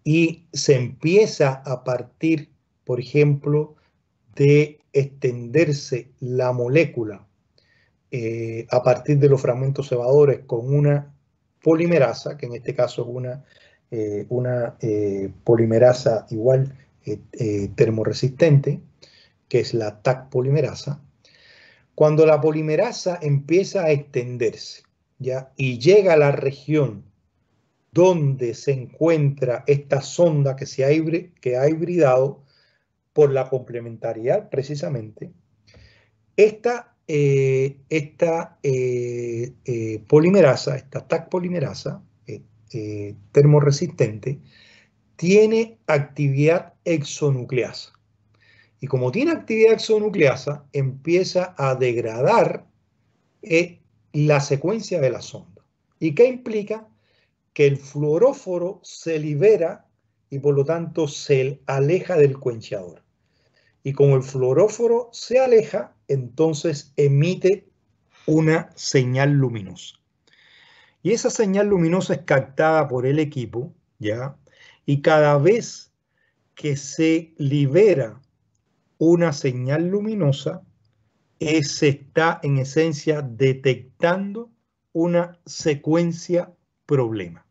Speaker 1: y se empieza a partir, por ejemplo, de extenderse la molécula a partir de los fragmentos cebadores con una polimerasa, que en este caso es una polimerasa igual termoresistente, que es la Taq polimerasa. Cuando la polimerasa empieza a extenderse, ¿ya? Y llega a la región donde se encuentra esta sonda que ha hibridado por la complementariedad precisamente, esta polimerasa, esta Taq polimerasa termoresistente, tiene actividad exonucleasa. Y como tiene actividad exonucleasa, empieza a degradar la secuencia de la sonda. ¿Y qué implica? Que el fluoróforo se libera y por lo tanto se aleja del quenchador. Y como el fluoróforo se aleja, entonces emite una señal luminosa. Y esa señal luminosa es captada por el equipo, ¿ya? Y cada vez que se libera una señal luminosa, se está en esencia detectando una secuencia problema.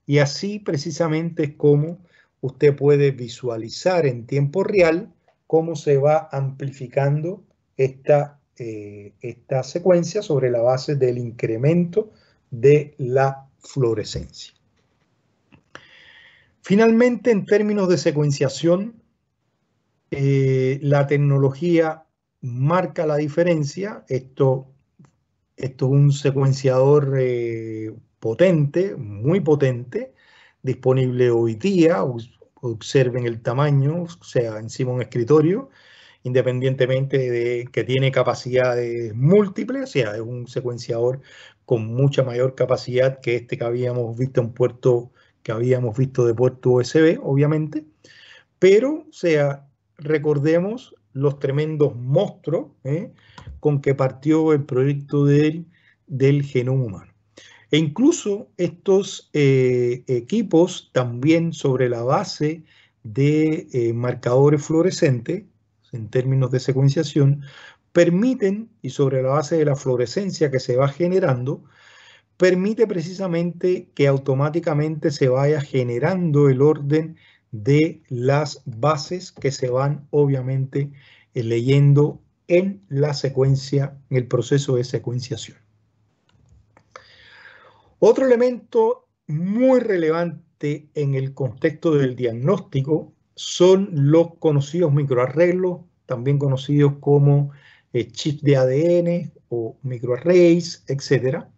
Speaker 1: Y así precisamente es como usted puede visualizar en tiempo real cómo se va amplificando esta secuencia sobre la base del incremento de la fluorescencia. Finalmente, en términos de secuenciación, la tecnología marca la diferencia. Esto es un secuenciador potente, muy potente, disponible hoy día. Observen el tamaño, o sea, encima de un escritorio, independientemente de que tiene capacidades múltiples, o sea, es un secuenciador con mucha mayor capacidad que este que habíamos visto en puerto, que habíamos visto de puerto USB, obviamente. Pero, o sea, recordemos los tremendos monstruos con que partió el proyecto del genoma humano. E incluso estos equipos también sobre la base de marcadores fluorescentes, en términos de secuenciación, permiten, y sobre la base de la fluorescencia que se va generando, permite precisamente que automáticamente se vaya generando el orden de las bases que se van obviamente leyendo en la secuencia, en el proceso de secuenciación. Otro elemento muy relevante en el contexto del diagnóstico son los conocidos microarreglos, también conocidos como chips de ADN o microarrays, etcétera,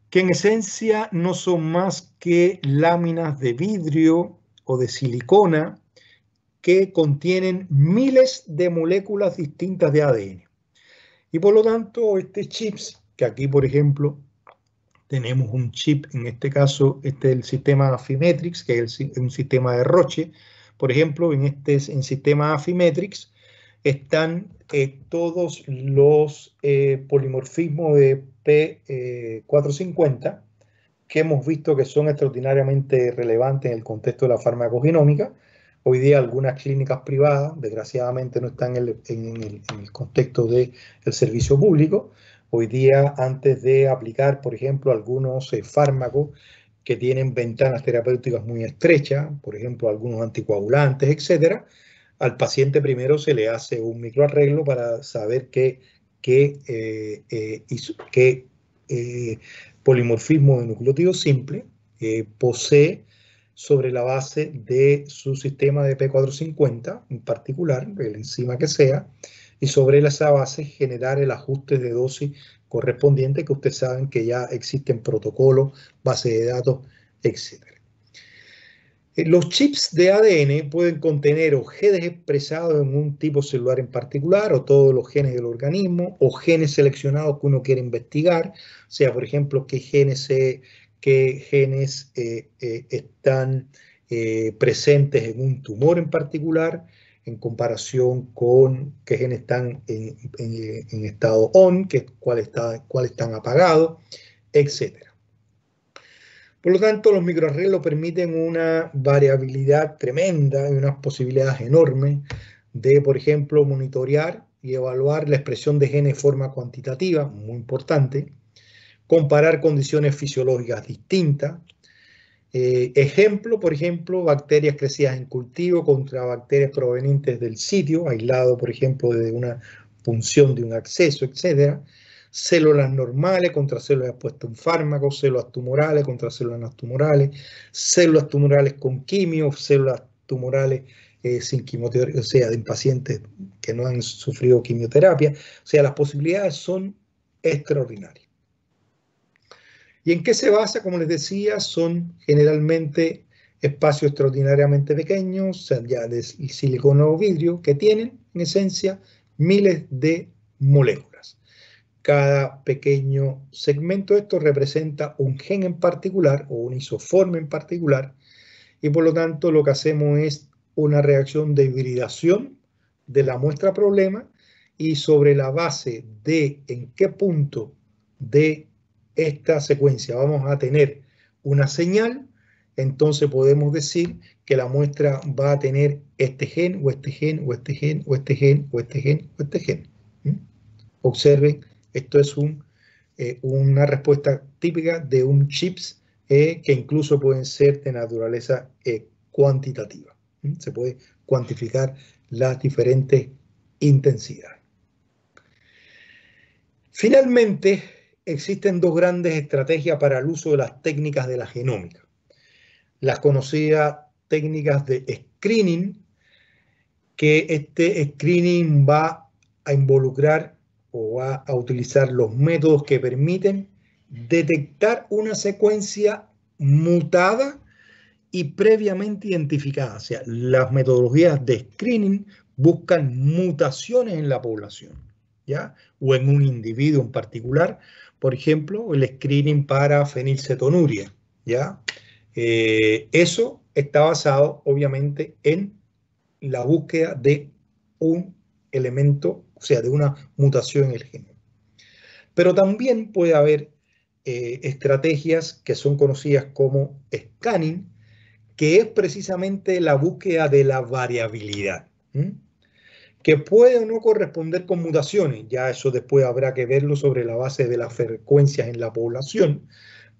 Speaker 1: que en esencia no son más que láminas de vidrio o de silicona que contienen miles de moléculas distintas de ADN. Y por lo tanto, este chips, que aquí por ejemplo tenemos un chip, en este caso, este es el sistema Affymetrix, que es un sistema de Roche. Por ejemplo, en sistema Affymetrix están todos los polimorfismos de P450 que hemos visto que son extraordinariamente relevantes en el contexto de la farmacogenómica. Hoy día algunas clínicas privadas, desgraciadamente, no están en el contexto del servicio público. Hoy día, antes de aplicar, por ejemplo, algunos fármacos que tienen ventanas terapéuticas muy estrechas, por ejemplo, algunos anticoagulantes, etcétera, al paciente primero se le hace un microarreglo para saber qué polimorfismo de nucleótido simple posee sobre la base de su sistema de P450, en particular, el enzima que sea, y sobre esa base generar el ajuste de dosis correspondiente, que ustedes saben que ya existen protocolos, bases de datos, etc. Los chips de ADN pueden contener o genes expresados en un tipo celular en particular, o todos los genes del organismo, o genes seleccionados que uno quiere investigar, o sea, por ejemplo, qué genes están presentes en un tumor en particular, en comparación con qué genes están en estado on, cuáles están apagados, etc. Por lo tanto, los microarreglos permiten una variabilidad tremenda y unas posibilidades enormes de, por ejemplo, monitorear y evaluar la expresión de genes de forma cuantitativa, muy importante, comparar condiciones fisiológicas distintas. Ejemplo, por ejemplo, bacterias crecidas en cultivo contra bacterias provenientes del sitio, aislado, por ejemplo, de una punción de un acceso, etcétera. Células normales contra células expuestas a un fármaco, células tumorales contra células no tumorales, células tumorales con quimio, células tumorales sin quimioterapia, o sea, en pacientes que no han sufrido quimioterapia. O sea, las posibilidades son extraordinarias. ¿Y en qué se basa? Como les decía, son generalmente espacios extraordinariamente pequeños, ya de silicona o vidrio, que tienen, en esencia, miles de moléculas. Cada pequeño segmento de esto representa un gen en particular o un isoforme en particular, y por lo tanto lo que hacemos es una reacción de hibridación de la muestra problema, y sobre la base de en qué punto de esta secuencia vamos a tener una señal, entonces podemos decir que la muestra va a tener este gen o este gen o este gen o este gen o este gen o este gen. Observen, esto es una respuesta típica de un chips que incluso pueden ser de naturaleza cuantitativa. Se puede cuantificar las diferentes intensidades. Finalmente, existen dos grandes estrategias para el uso de las técnicas de la genómica. Las conocidas técnicas de screening, que este screening va a involucrar o va a utilizar los métodos que permiten detectar una secuencia mutada y previamente identificada. O sea, las metodologías de screening buscan mutaciones en la población, ¿ya? O en un individuo en particular. Por ejemplo, el screening para fenilcetonuria, ¿ya? Eso está basado, obviamente, en la búsqueda de un elemento, o sea, de una mutación en el genoma. Pero también puede haber estrategias que son conocidas como scanning, que es precisamente la búsqueda de la variabilidad, que puede o no corresponder con mutaciones. Ya eso después habrá que verlo sobre la base de las frecuencias en la población,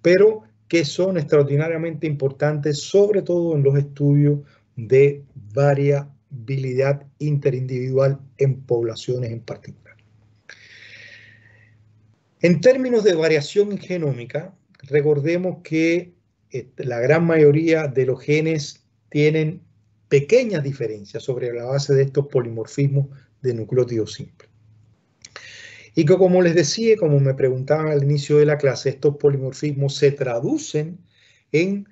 Speaker 1: pero que son extraordinariamente importantes, sobre todo en los estudios de variabilidad interindividual en poblaciones en particular. En términos de variación genómica, recordemos que la gran mayoría de los genes tienen pequeñas diferencias sobre la base de estos polimorfismos de nucleótido simple. Y que, como les decía, como me preguntaban al inicio de la clase, estos polimorfismos se traducen en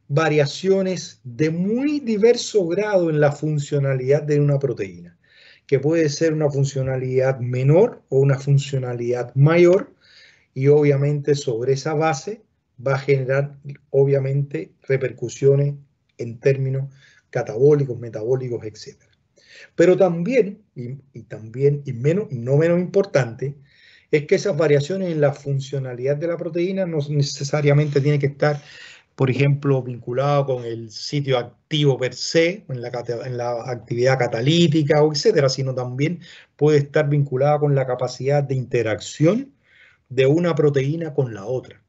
Speaker 1: variaciones de muy diverso grado en la funcionalidad de una proteína, que puede ser una funcionalidad menor o una funcionalidad mayor, y obviamente sobre esa base va a generar obviamente repercusiones en términos catabólicos, metabólicos, etc. Pero también, no menos importante, es que esas variaciones en la funcionalidad de la proteína no necesariamente tienen que estar, por ejemplo, vinculado con el sitio activo per se, en la actividad catalítica, o etcétera, sino también puede estar vinculada con la capacidad de interacción de una proteína con la otra,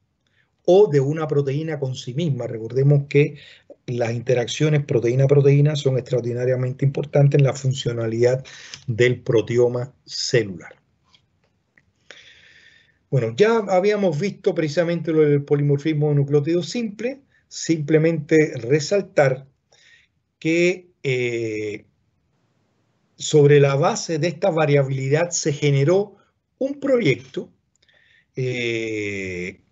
Speaker 1: o de una proteína con sí misma. Recordemos que las interacciones proteína-proteína son extraordinariamente importantes en la funcionalidad del proteoma celular. Bueno, ya habíamos visto precisamente lo del polimorfismo de nucleótido simple. Simplemente resaltar que sobre la base de esta variabilidad se generó un proyecto que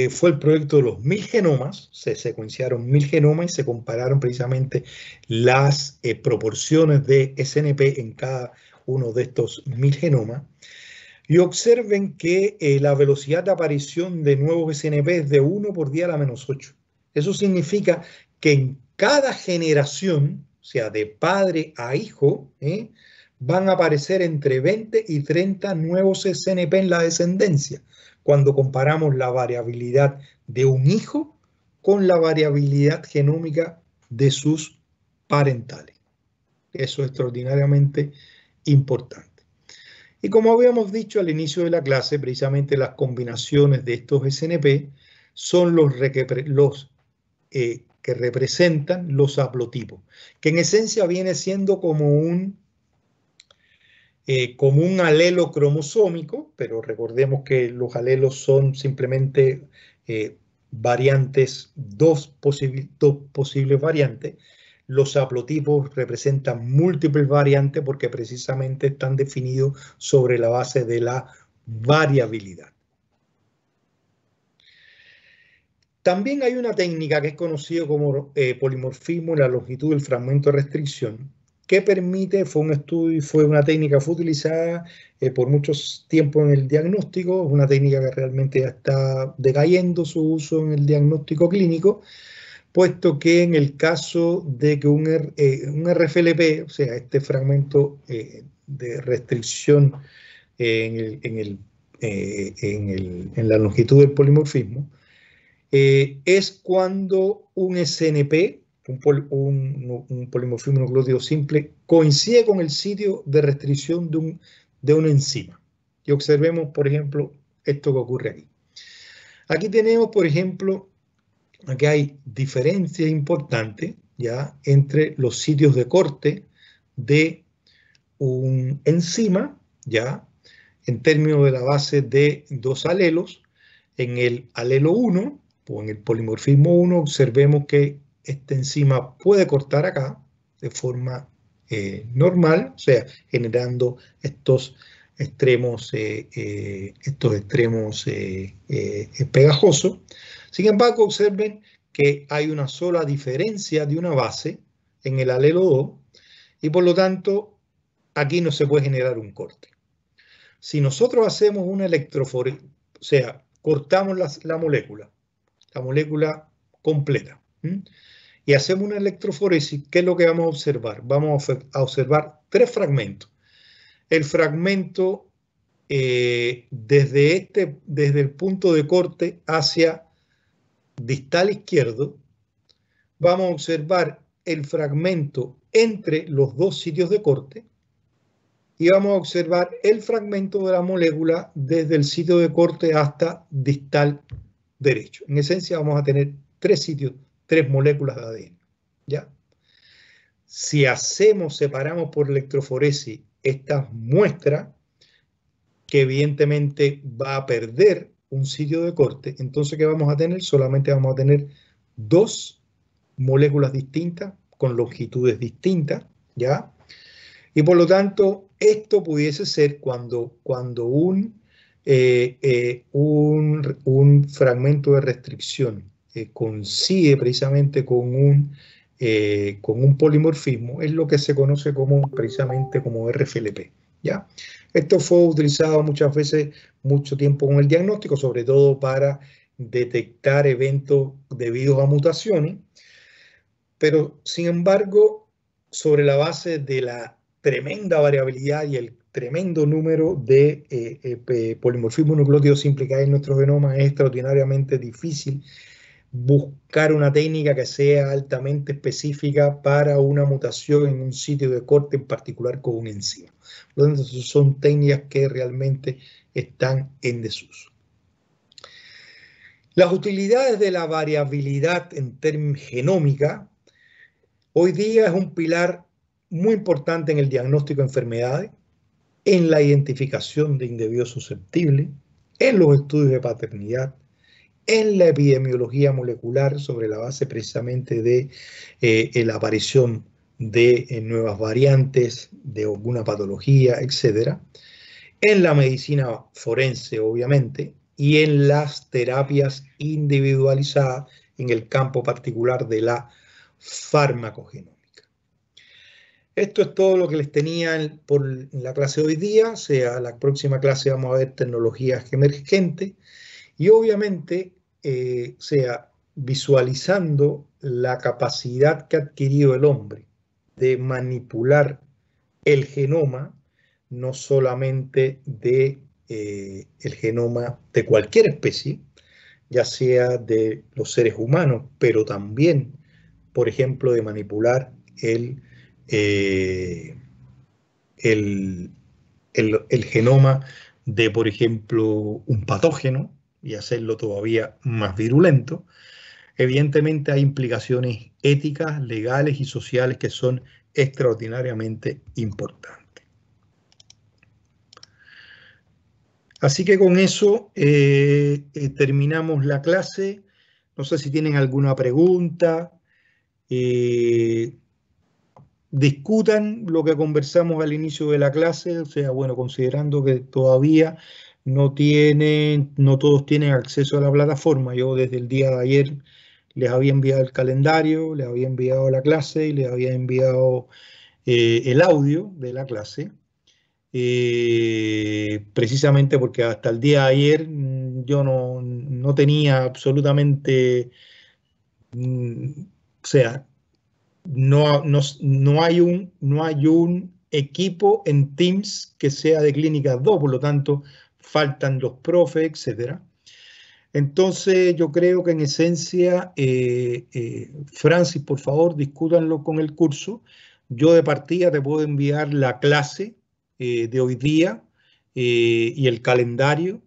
Speaker 1: fue el proyecto de los 1000 genomas. Se secuenciaron 1000 genomas y se compararon precisamente las proporciones de SNP en cada uno de estos 1000 genomas. Y observen que la velocidad de aparición de nuevos SNP es de 1 por 10 a la menos 8. Eso significa que en cada generación, o sea, de padre a hijo, van a aparecer entre 20 y 30 nuevos SNP en la descendencia, cuando comparamos la variabilidad de un hijo con la variabilidad genómica de sus parentales. Eso es extraordinariamente importante. Y como habíamos dicho al inicio de la clase, precisamente las combinaciones de estos SNP son los que representan los haplotipos, que en esencia viene siendo como un alelo cromosómico, pero recordemos que los alelos son simplemente variantes, dos posibles variantes. Los haplotipos representan múltiples variantes porque precisamente están definidos sobre la base de la variabilidad. También hay una técnica que es conocida como polimorfismo en la longitud del fragmento de restricción, que permite, fue un estudio y fue una técnica, fue utilizada por muchos tiempos en el diagnóstico. Es una técnica que realmente ya está decayendo su uso en el diagnóstico clínico, puesto que en el caso de que un RFLP, o sea, este fragmento de restricción en la longitud del polimorfismo, es cuando un SNP, un polimorfismo nucleótido simple, coincide con el sitio de restricción de una enzima. Y observemos, por ejemplo, esto que ocurre aquí. Aquí tenemos, por ejemplo, aquí hay diferencias importantes ya entre los sitios de corte de un enzima, ya en términos de la base de dos alelos. En el alelo 1 o en el polimorfismo 1 observemos que esta enzima puede cortar acá de forma normal, o sea, generando estos extremos pegajosos. Sin embargo, observen que hay una sola diferencia de una base en el alelo 2 y por lo tanto aquí no se puede generar un corte. Si nosotros hacemos una electroforesis, o sea, cortamos la molécula completa, y hacemos una electroforesis, ¿qué es lo que vamos a observar? Vamos a observar tres fragmentos. El fragmento desde el punto de corte hacia distal izquierdo, vamos a observar el fragmento entre los dos sitios de corte y vamos a observar el fragmento de la molécula desde el sitio de corte hasta distal derecho. En esencia vamos a tener tres sitios, tres moléculas de ADN. ¿Ya? Si separamos por electroforesis estas muestras, que evidentemente va a perder un sitio de corte, entonces ¿qué vamos a tener? Solamente vamos a tener dos moléculas distintas con longitudes distintas, ¿ya? Y por lo tanto, esto pudiese ser cuando un fragmento de restricción coincide precisamente con un polimorfismo, es lo que se conoce precisamente como RFLP, ¿ya? Esto fue utilizado muchas veces, mucho tiempo con el diagnóstico, sobre todo para detectar eventos debidos a mutaciones, pero sin embargo, sobre la base de la tremenda variabilidad y el tremendo número de polimorfismo nucleótido simple que hay en nuestro genoma, es extraordinariamente difícil buscar una técnica que sea altamente específica para una mutación en un sitio de corte en particular con una enzima. Entonces, son técnicas que realmente están en desuso. Las utilidades de la variabilidad en términos genómica hoy día es un pilar muy importante en el diagnóstico de enfermedades, en la identificación de individuos susceptibles, en los estudios de paternidad, en la epidemiología molecular sobre la base precisamente de la aparición de nuevas variantes, de alguna patología, etc. En la medicina forense, obviamente, y en las terapias individualizadas en el campo particular de la farmacogenómica. Esto es todo lo que les tenía por la clase de hoy día. O sea, la próxima clase vamos a ver tecnologías emergentes y obviamente, visualizando la capacidad que ha adquirido el hombre de manipular el genoma, no solamente el genoma de cualquier especie, ya sea de los seres humanos, pero también, por ejemplo, de manipular eh, el, el genoma de, por ejemplo, un patógeno y hacerlo todavía más virulento. Evidentemente hay implicaciones éticas, legales y sociales que son extraordinariamente importantes. Así que con eso terminamos la clase. No sé si tienen alguna pregunta. Discutan lo que conversamos al inicio de la clase, o sea, bueno, considerando que todavía no todos tienen acceso a la plataforma. Yo desde el día de ayer les había enviado el calendario, les había enviado la clase y les había enviado el audio de la clase, precisamente porque hasta el día de ayer yo no tenía absolutamente, o sea, no hay un equipo en Teams que sea de Clínicas 2, por lo tanto, faltan los profes, etc. Entonces, yo creo que en esencia, Francis, por favor, discútanlo con el curso. Yo de partida te puedo enviar la clase de hoy día y el calendario